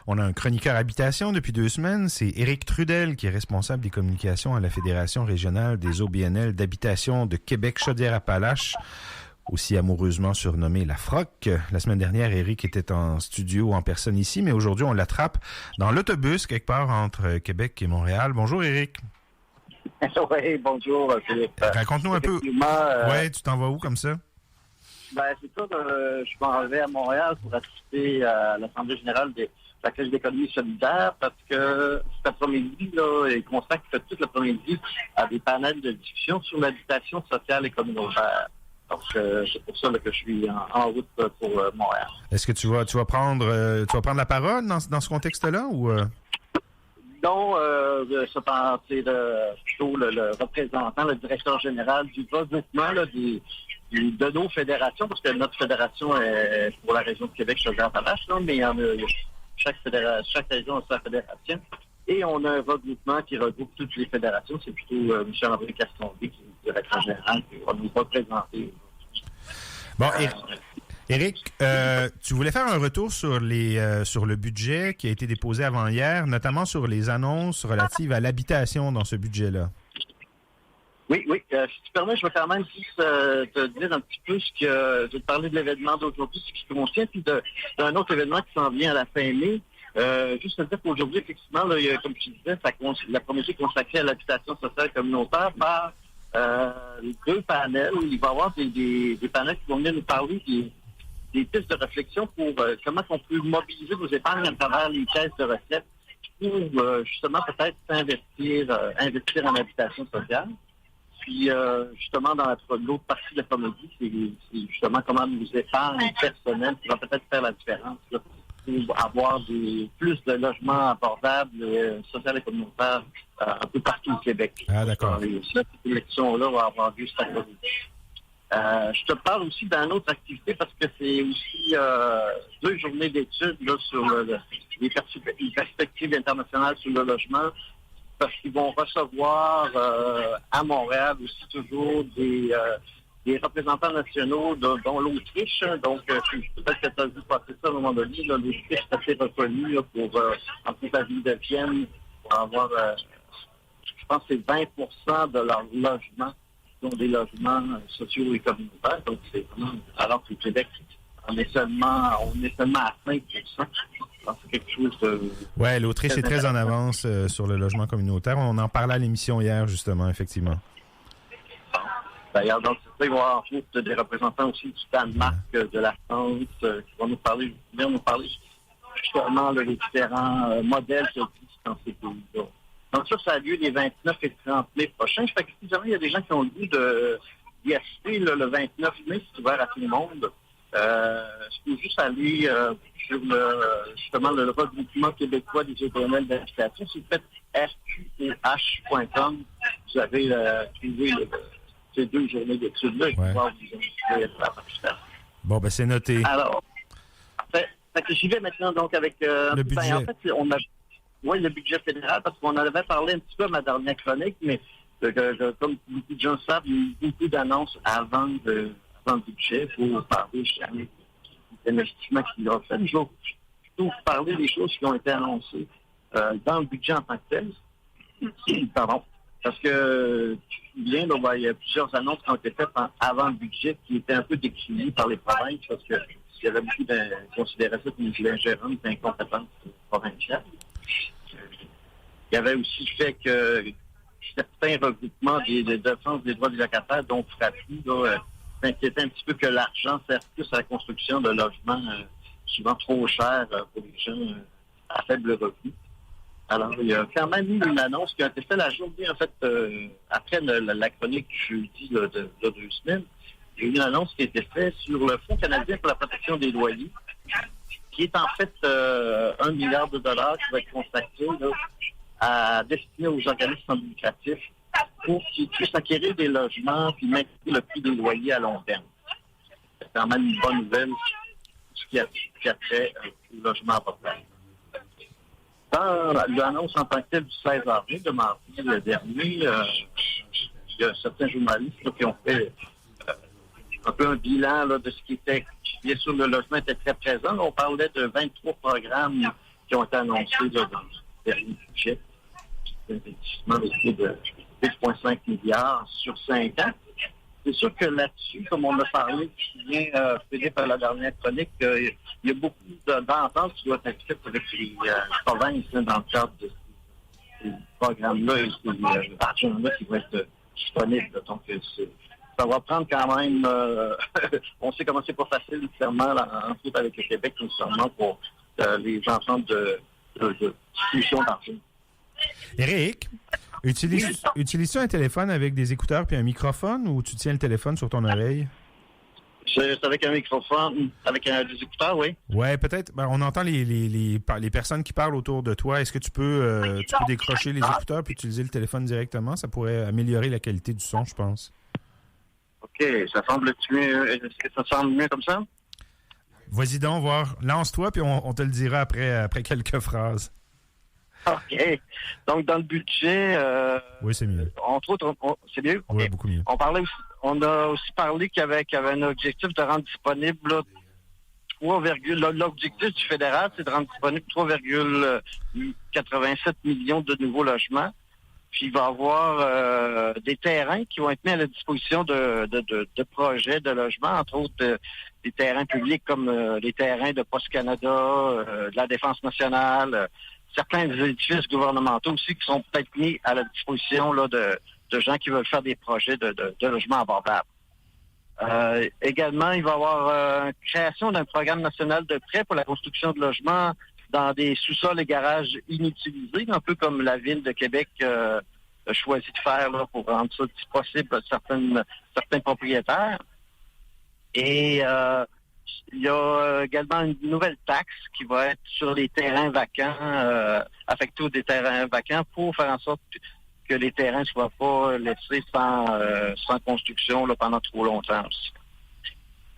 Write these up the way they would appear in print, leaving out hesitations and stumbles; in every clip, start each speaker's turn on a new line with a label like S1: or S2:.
S1: On a un chroniqueur habitation depuis 2 semaines. C'est Éric Trudel qui est responsable des communications à la Fédération régionale des OBNL d'habitation de Québec-Chaudière-Appalaches, aussi amoureusement surnommé la FROC. La semaine dernière, Éric était en studio en personne ici, mais aujourd'hui, on l'attrape dans l'autobus quelque part entre Québec et Montréal. Bonjour, Éric.
S2: Oui, bonjour, Philippe.
S1: Raconte-nous un peu. Ouais, tu t'en vas où comme ça?
S2: Ben, c'est ça, je m'en vais à Montréal pour assister à l'Assemblée générale de la Caisse d'économie solidaire parce que cet après-midi, là, il consacre tout l'après-midi à des panels de discussion sur l'habitation sociale et communautaire. Donc, c'est pour ça là, que je suis en route pour Montréal.
S1: Est-ce que tu vas prendre la parole dans ce contexte-là ou
S2: Non, c'est plutôt le représentant, le directeur général du regroupement de nos fédérations, parce que notre fédération est pour la région de Québec, Chaudière-Appalaches, mais il y en a chaque région a sa fédération. Et on a un regroupement qui regroupe toutes les fédérations. C'est plutôt Michel-André Castonguay qui est le directeur général qui va nous représenter.
S1: Bon, Éric, tu voulais faire un retour sur le budget qui a été déposé avant hier, notamment sur les annonces relatives à l'habitation dans ce budget-là.
S2: Oui. Si tu permets, je vais quand même juste te dire un petit peu je vais te parler de l'événement d'aujourd'hui, ce qui contient, puis d'un autre événement qui s'en vient à la fin mai. Juste te dire qu'aujourd'hui, effectivement, là, il y a, comme tu disais, l'après-midi consacrée à l'habitation sociale communautaire par 2 panels. Il va y avoir des panels qui vont venir nous parler des pistes de réflexion pour comment on peut mobiliser nos épargnes à travers les caisses de recettes pour justement peut-être investir en habitation sociale. Puis justement, dans l'autre partie de l'après-midi, c'est justement comment nos épargnes personnelles qui vont peut-être faire la différence là, pour avoir plus de logements abordables, sociaux et communautaires un peu partout au Québec.
S1: Ah, d'accord.
S2: Cette élection-là va avoir lieu cet après-midi. Je te parle aussi d'une autre activité parce que c'est aussi 2 journées d'études là, sur les perspectives internationales sur le logement, parce qu'ils vont recevoir à Montréal aussi toujours des représentants nationaux, dont l'Autriche. Donc, peut-être que tu as vu passer ça à un moment donné. L'Autriche est assez reconnue là, pour, en plus, la ville de Vienne, pour avoir, je pense que c'est 20% de leurs logements qui sont des logements sociaux et communautaires. Donc, c'est vraiment, alors que le Québec, on est seulement à 5%. C'est quelque chose de...
S1: Oui, l'Autriche est très en avance sur le logement communautaire. On en parlait à l'émission hier, justement, effectivement.
S2: D'ailleurs, donc, il va y avoir en fait des représentants aussi du Danemark, de la France, qui vont nous parler justement des différents modèles qui existent dans ces pays-là. Donc ça a lieu les 29 et 30 mai prochains. Fait que si jamais il y a des gens qui ont le goût d'y assister le 29 mai, c'est ouvert à tout le monde. Je peux juste aller sur justement le regroupement québécois des OBNL d'habitation. Si vous faites rqeh.com, vous avez trouvé ces 2 journées d'études-là.
S1: Bon, ben c'est noté.
S2: Alors, fait que j'y vais maintenant donc avec
S1: le budget.
S2: En fait, le budget fédéral, parce qu'on en avait parlé un petit peu à ma dernière chronique, mais comme beaucoup de gens savent, il y a eu beaucoup d'annonces avant le budget pour parler des investissements qu'il a fait. Je vais plutôt vous parler des choses qui ont été annoncées dans le budget en tant que tel. Pardon. Parce que, tu te souviens, il y a plusieurs annonces qui ont été faites avant le budget qui étaient un peu déclinées par les provinces parce qu'il y avait beaucoup de considéraient ça comme une ingérence d'incompétence provinciale. Il y avait aussi le fait que certains regroupements de défense des droits des locataires, dont Frappy, s'inquiétaient un petit peu que l'argent sert plus à la construction de logements souvent trop chers pour les gens à faible revenu. Alors, il y a quand même eu une annonce qui a été faite la journée, en fait, après la chronique jeudi de 2 semaines. Il y a eu une annonce qui a été faite sur le Fonds canadien pour la protection des loyers, qui est en fait 1 milliard de dollars qui va être consacré à destiner aux organismes non lucratifs pour qu'ils puissent acquérir des logements puis maintenir le prix des loyers à long terme. C'est quand même une bonne nouvelle, ce qui a trait au logement abordable. Dans l'annonce en tant que telle du 16 avril, de mardi dernier, il y a certains journalistes qui ont fait un peu un bilan de ce qui était. Bien sûr, le logement était très présent. On parlait de 23 programmes qui ont été annoncés là, dans le dernier budget. C'est un investissement de 2,5 milliards sur 5 ans. C'est sûr que là-dessus, comme on a parlé, Philippe, à la dernière chronique, il y a beaucoup d'ententes qui doivent être faites avec les provinces dans le cadre de ces programmes-là et ces argent-là qui vont être disponibles. Donc, ça va prendre quand même... on sait comment c'est pas facile, nécessairement, ensuite avec le Québec, nécessairement, pour les enfants de distribution d'argent.
S1: Éric, utilises-tu un téléphone avec des écouteurs puis un microphone ou tu tiens le téléphone sur ton oreille?
S2: C'est avec un microphone, avec des écouteurs, oui.
S1: Oui, peut-être. Ben, on entend les personnes qui parlent autour de toi. Est-ce que tu peux décrocher les écouteurs puis utiliser le téléphone directement? Ça pourrait améliorer la qualité du son, je pense.
S2: OK. Ça semble-tu mieux? Est-ce que ça semble mieux comme ça?
S1: Vas-y donc, voir. Lance-toi puis on te le dira après quelques phrases.
S2: OK. Donc, dans le budget...
S1: oui, c'est mieux.
S2: Entre autres, c'est mieux?
S1: Oui,
S2: okay.
S1: beaucoup mieux.
S2: On a aussi parlé qu'il y avait un objectif de rendre disponible là, l'objectif du fédéral, c'est de rendre disponible 3,87 millions de nouveaux logements. Puis il va y avoir des terrains qui vont être mis à la disposition de projets de logement, entre autres des terrains publics comme les terrains de Poste Canada, de la Défense nationale, certains édifices gouvernementaux aussi qui sont peut-être mis à la disposition là, de gens qui veulent faire des projets de logements abordables. Également, il va y avoir création d'un programme national de prêt pour la construction de logements dans des sous-sols et garages inutilisés, un peu comme la Ville de Québec a choisi de faire là, pour rendre ça possible à certains propriétaires. Et il y a également une nouvelle taxe qui va être sur les terrains vacants, affectés aux terrains vacants pour faire en sorte que les terrains ne soient pas laissés sans construction là, pendant trop longtemps aussi.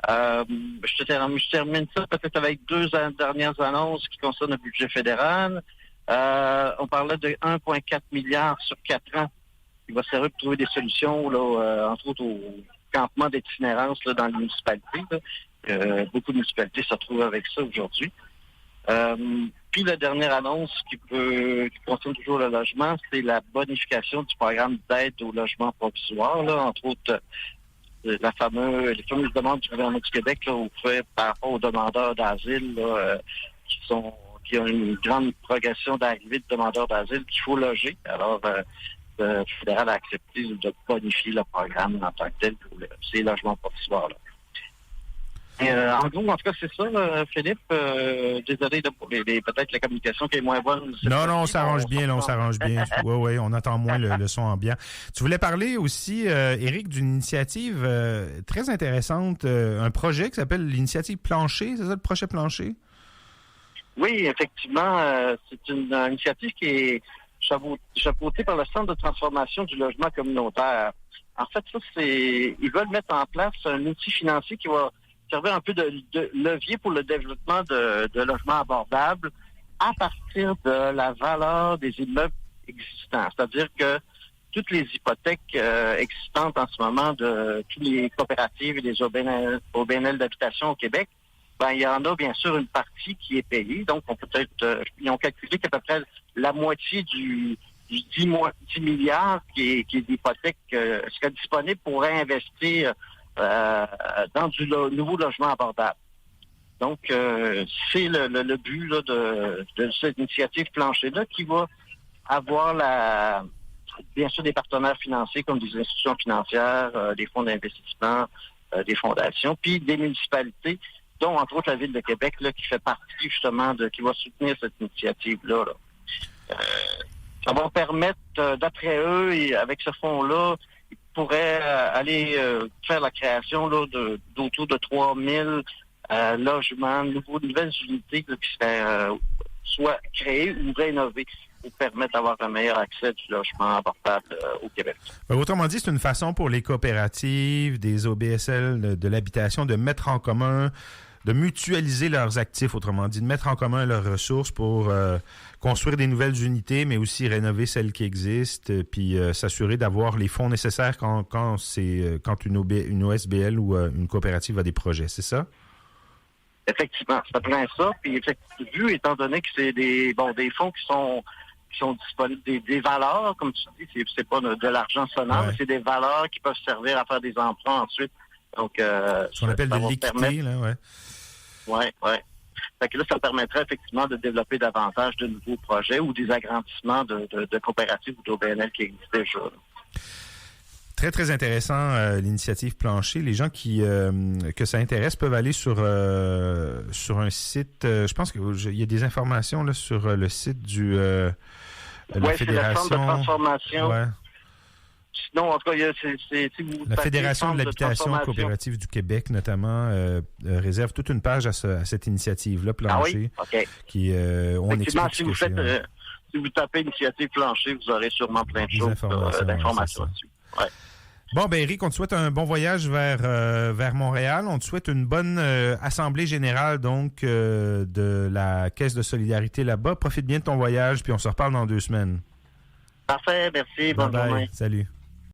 S2: Je termine ça peut-être avec deux dernières annonces qui concernent le budget fédéral. On parlait de 1,4 milliard sur 4 ans qui va servir pour trouver des solutions, là, entre autres au campement d'itinérance là, dans les municipalités. Là. Beaucoup de municipalités se retrouvent avec ça aujourd'hui. Puis la dernière annonce qui concerne toujours le logement, c'est la bonification du programme d'aide au logement provisoire, là, entre autres les fameuses demandes du gouvernement du Québec là, par rapport aux demandeurs d'asile là, qui ont une grande progression d'arrivée de demandeurs d'asile qu'il faut loger. Alors, le fédéral a accepté de bonifier le programme en tant que tel pour ces logements provisoires-là. En gros, en tout cas, c'est ça, là, Philippe. Désolé pour peut-être la communication qui est moins bonne.
S1: Non, on s'arrange bien, on s'arrange bien. Oui, on entend moins le son ambiant. Tu voulais parler aussi, Éric, d'une initiative très intéressante, un projet qui s'appelle l'initiative Plancher, c'est ça, le projet Plancher?
S2: Oui, effectivement, c'est une initiative qui est chapeautée par le Centre de transformation du logement communautaire. En fait, ils veulent mettre en place un outil financier qui va servir un peu de levier pour le développement de logements abordables à partir de la valeur des immeubles existants. C'est-à-dire que toutes les hypothèques existantes en ce moment de toutes les coopératives et les OBNL d'habitation au Québec, il y en a bien sûr une partie qui est payée. Donc, ils ont calculé qu'à peu près la moitié du 10 milliards qui est d'hypothèques serait disponible pour réinvestir dans du nouveau logement abordable. Donc, c'est le but là, de cette initiative Plancher-là qui va avoir bien sûr des partenaires financiers comme des institutions financières, des fonds d'investissement, des fondations, puis des municipalités, dont entre autres la Ville de Québec là, qui fait partie justement qui va soutenir cette initiative-là. Là. Ça va permettre, d'après eux, et avec ce fonds-là, pourrait aller faire la création là, d'autour de 3000 logements, nouvelles unités là, qui seraient soit créées ou rénovées pour permettre d'avoir un meilleur accès du logement abordable au Québec.
S1: Autrement dit, c'est une façon pour les coopératives, des OBSL de l'habitation de mettre en commun, de mutualiser leurs actifs, autrement dit, de mettre en commun leurs ressources pour construire des nouvelles unités, mais aussi rénover celles qui existent, puis s'assurer d'avoir les fonds nécessaires quand une OSBL ou une coopérative a des projets, c'est ça?
S2: Effectivement, c'est plein ça. Puis, vu, étant donné que c'est des fonds qui sont disponibles, des valeurs, comme tu dis, c'est pas de l'argent sonnant, mais c'est des valeurs qui peuvent servir à faire des emprunts ensuite. Donc,
S1: ce qu'on appelle de l'équité, là, ouais.
S2: Oui. Fait que là, ça permettrait effectivement de développer davantage de nouveaux projets ou des agrandissements de coopératives ou d'OBNL qui existent déjà.
S1: Très, très intéressant, l'initiative Plancher. Les gens que ça intéresse peuvent aller sur un site. Je pense qu'il y a des informations là, sur le site de la Fédération.
S2: C'est le Centre de transformation.
S1: Ouais.
S2: Sinon, en tout cas, si vous
S1: la Fédération de l'habitation coopérative du Québec, notamment, réserve toute une page à cette initiative-là, Plancher.
S2: Ah oui? OK.
S1: Qui, on explique
S2: si vous tapez initiative Plancher, vous aurez sûrement plein de choses, d'informations là-dessus. Ouais.
S1: Bon, ben Éric, on te souhaite un bon voyage vers Montréal. On te souhaite une bonne assemblée générale donc de la Caisse de solidarité là-bas. Profite bien de ton voyage, puis on se reparle dans 2 semaines.
S2: Parfait, merci. Bonne journée.
S1: Salut.